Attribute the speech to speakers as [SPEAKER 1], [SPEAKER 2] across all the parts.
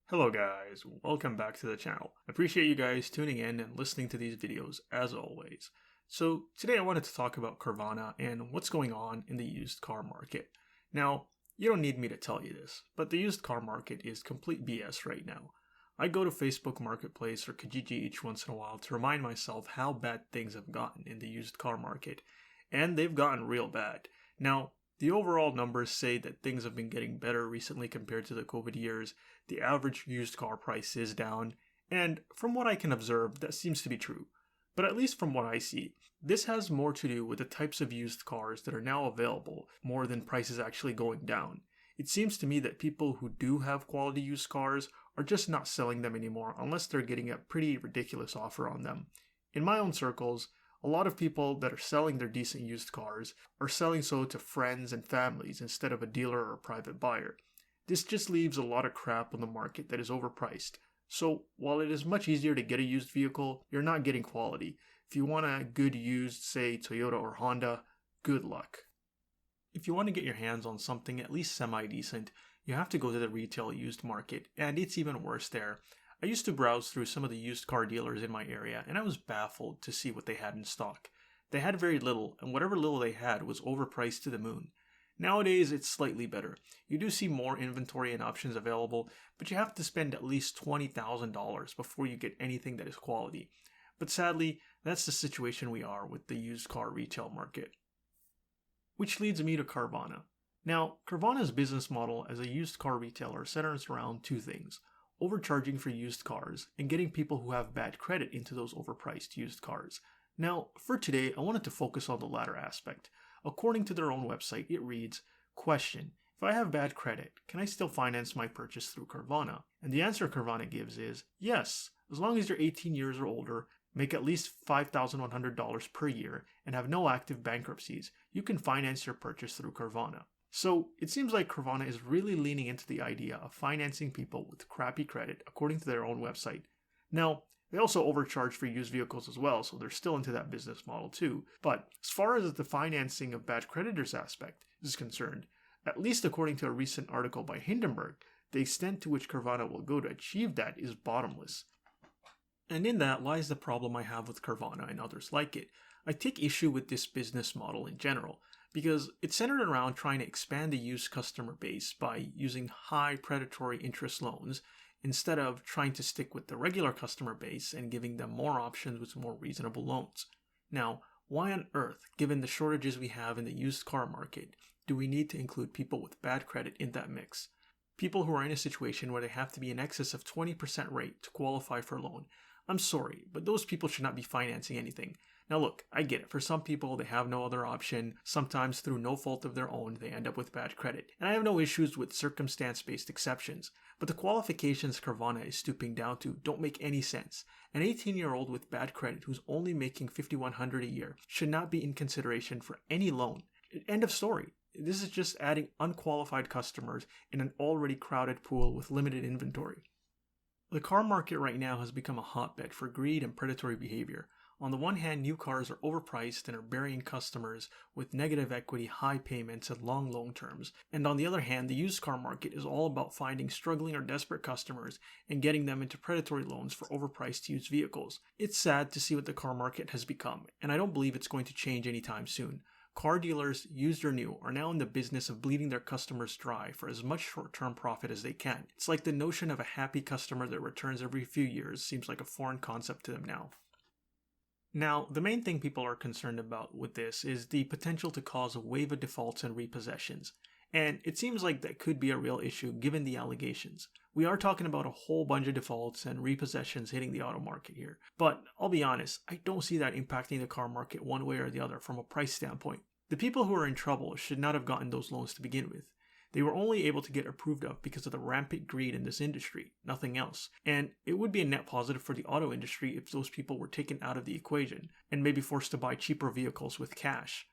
[SPEAKER 1] Hello guys, welcome back to the channel. I appreciate you guys tuning in and listening to these videos as always. So today I wanted to talk about Carvana and what's going on in the used car market. Now, you don't need me to tell you this, but the used car market is complete BS right now. I go to Facebook Marketplace or Kijiji each once in a while to remind myself how bad things have gotten in the used car market, and they've gotten real bad. Now, the overall numbers say that things have been getting better recently compared to the COVID years. The average used car price is down, and from what I can observe, that seems to be true. But at least from what I see, this has more to do with the types of used cars that are now available more than prices actually going down. It seems to me that people who do have quality used cars are just not selling them anymore unless they're getting a pretty ridiculous offer on them. In my own circles, a lot of people that are selling their decent used cars are selling so to friends and families instead of a dealer or a private buyer. This just leaves a lot of crap on the market that is overpriced. So while it is much easier to get a used vehicle, you're not getting quality. If you want a good used, say Toyota or Honda, good luck. If you want to get your hands on something at least semi-decent, you have to go to the retail used market, and it's even worse there. I used to browse through some of the used car dealers in my area, and I was baffled to see what they had in stock. They had very little, and whatever little they had was overpriced to the moon. Nowadays, it's slightly better. You do see more inventory and options available, but you have to spend at least $20,000 before you get anything that is quality. But sadly, that's the situation we are with the used car retail market. Which leads me to Carvana. Now, Carvana's business model as a used car retailer centers around two things: overcharging for used cars and getting people who have bad credit into those overpriced used cars. Now, for today, I wanted to focus on the latter aspect. According to their own website, it reads, "Question: if I have bad credit, can I still finance my purchase through Carvana?" And the answer Carvana gives is yes, as long as you're 18 years or older, make at least $5,100 per year, and have no active bankruptcies, you can finance your purchase through Carvana. So it seems like Carvana is really leaning into the idea of financing people with crappy credit, according to their own website. Now, they also overcharge for used vehicles as well, so they're still into that business model too. But as far as the financing of bad creditors aspect is concerned, at least according to a recent article by Hindenburg, the extent to which Carvana will go to achieve that is bottomless. And in that lies the problem I have with Carvana and others like it. I take issue with this business model in general, because it's centered around trying to expand the used customer base by using high predatory interest loans instead of trying to stick with the regular customer base and giving them more options with more reasonable loans. Now, why on earth, given the shortages we have in the used car market, do we need to include people with bad credit in that mix? People who are in a situation where they have to be in excess of 20% rate to qualify for a loan. I'm sorry, but those people should not be financing anything. Now look, I get it. For some people, they have no other option. Sometimes through no fault of their own, they end up with bad credit. And I have no issues with circumstance-based exceptions. But the qualifications Carvana is stooping down to don't make any sense. An 18-year-old with bad credit who's only making $5,100 a year should not be in consideration for any loan. End of story. This is just adding unqualified customers in an already crowded pool with limited inventory. The car market right now has become a hotbed for greed and predatory behavior. On the one hand, new cars are overpriced and are burying customers with negative equity, high payments, and long loan terms. And on the other hand, the used car market is all about finding struggling or desperate customers and getting them into predatory loans for overpriced used vehicles. It's sad to see what the car market has become, and I don't believe it's going to change anytime soon. Car dealers, used or new, are now in the business of bleeding their customers dry for as much short-term profit as they can. It's like the notion of a happy customer that returns every few years seems like a foreign concept to them now. Now, the main thing people are concerned about with this is the potential to cause a wave of defaults and repossessions. And it seems like that could be a real issue given the allegations. We are talking about a whole bunch of defaults and repossessions hitting the auto market here. But I'll be honest, I don't see that impacting the car market one way or the other from a price standpoint. The people who are in trouble should not have gotten those loans to begin with. They were only able to get approved of because of the rampant greed in this industry, nothing else. And it would be a net positive for the auto industry if those people were taken out of the equation and maybe forced to buy cheaper vehicles with cash.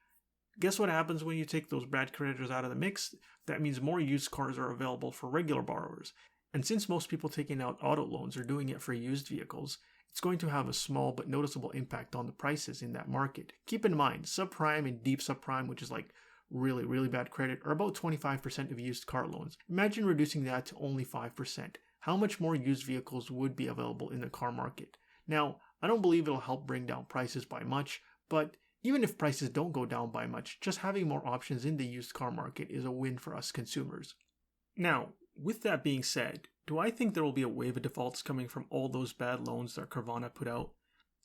[SPEAKER 1] Guess what happens when you take those bad creditors out of the mix? That means more used cars are available for regular borrowers. And since most people taking out auto loans are doing it for used vehicles, it's going to have a small but noticeable impact on the prices in that market. Keep in mind, subprime and deep subprime, which is like really bad credit, are about 25% of used car loans. Imagine reducing that to only 5%. how much more used vehicles would be available in the car market. Now, I don't believe it'll help bring down prices by much, but even if prices don't go down by much, just having more options in the used car market is a win for us consumers. Now, with that being said, do I think there will be a wave of defaults coming from all those bad loans that Carvana put out?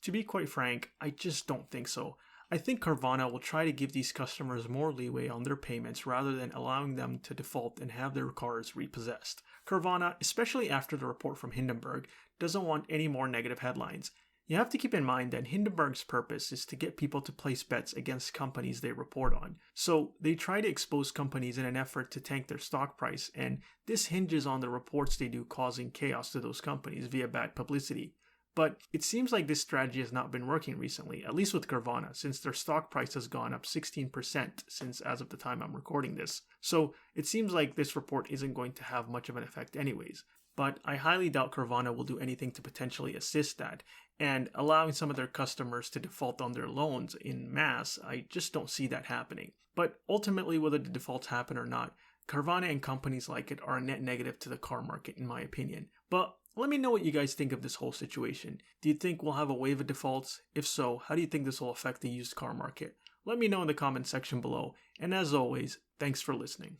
[SPEAKER 1] To be quite frank, I just don't think so. I think Carvana will try to give these customers more leeway on their payments rather than allowing them to default and have their cars repossessed. Carvana, especially after the report from Hindenburg, doesn't want any more negative headlines. You have to keep in mind that Hindenburg's purpose is to get people to place bets against companies they report on. So they try to expose companies in an effort to tank their stock price, and this hinges on the reports they do causing chaos to those companies via bad publicity. But it seems like this strategy has not been working recently, at least with Carvana, since their stock price has gone up 16% since as of the time I'm recording this. So it seems like this report isn't going to have much of an effect anyways. But I highly doubt Carvana will do anything to potentially assist that, and allowing some of their customers to default on their loans in mass, I just don't see that happening. But ultimately, whether the defaults happen or not, Carvana and companies like it are a net negative to the car market in my opinion. But let me know what you guys think of this whole situation. Do you think we'll have a wave of defaults? If so, how do you think this will affect the used car market? Let me know in the comment section below, and as always, thanks for listening.